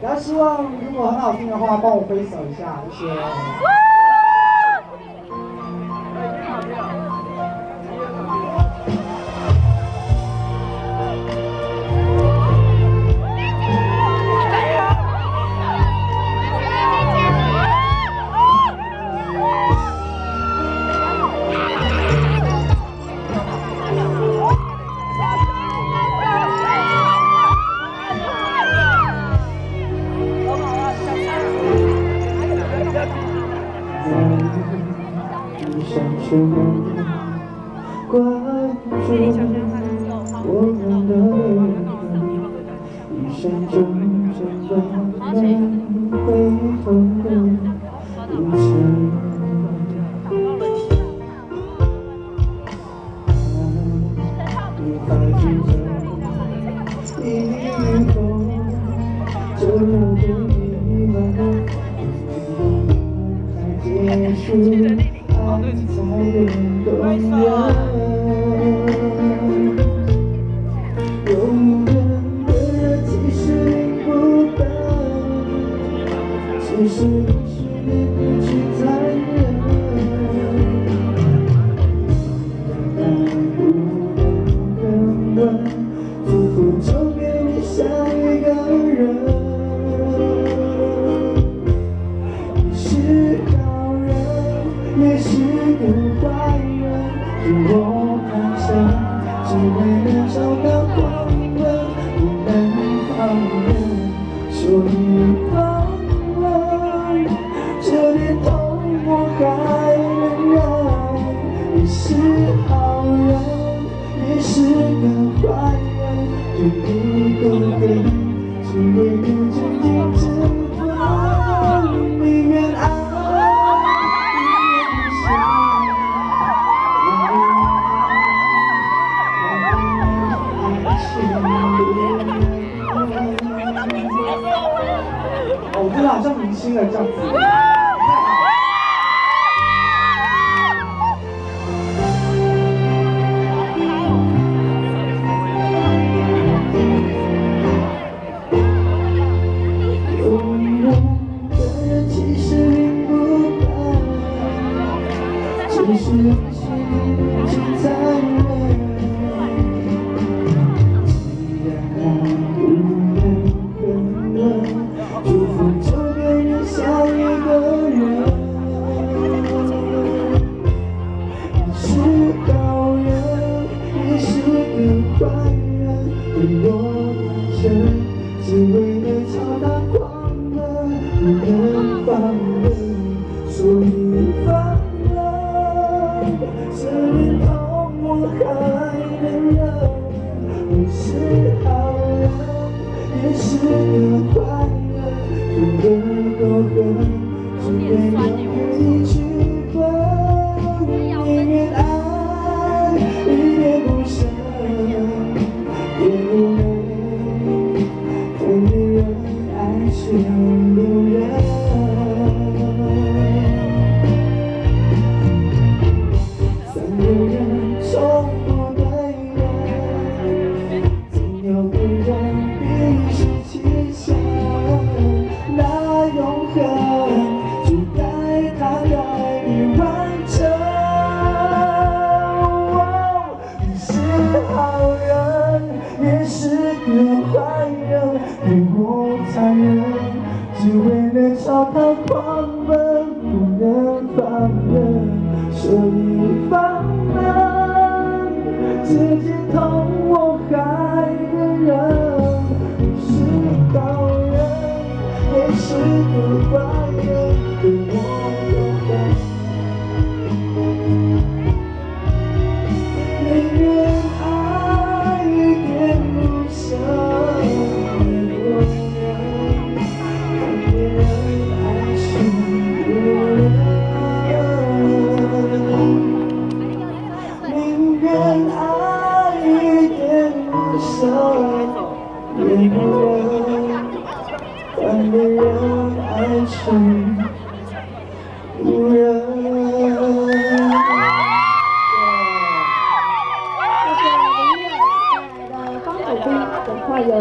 然后希望如果很好听的话，帮我挥手一下，谢谢。关注我们的脸，一生中真的能回头的无情。你还记得以后就有点迷茫，还结束。爱才变动人，永远的人其实并不笨，只是你是不去残忍。爱不能很稳，祝福就给你下一个人。你是好人，也是个坏人，对我坦诚，只为了找到光明，不能放任，所以放任，这点痛我还能忍。你是好人，也是个坏人，对你够狠，只为了渐渐征服，宁愿爱。我真的好像明星了这样子。永远的人其实并不笨，只是你心里去残忍。既然爱不能很稳，祝福就给你下一个人。你是好人，也是个坏人，对我坦诚，只为了找到光明，不能放任，所以放任，这点痛我还能忍。你是好人，也是个坏人，对得够狠，只为了与你区分。宁愿爱也不深，也不美，但女人爱是路人。三个人从不对人，总有个人必须牺牲。那永恒就该他该你完成。你是好人，也是个坏人，对我残忍，只为了找到光明，不能放任，所以放任，这件痛我还能忍。你是好人，也是个坏人，对我够狠，宁愿爱一点不舍，也不忍，看别人爱是路人。宁愿爱一点不舍，也不忍，看别人爱是路人。谢谢林远带来的方祖斌的快人。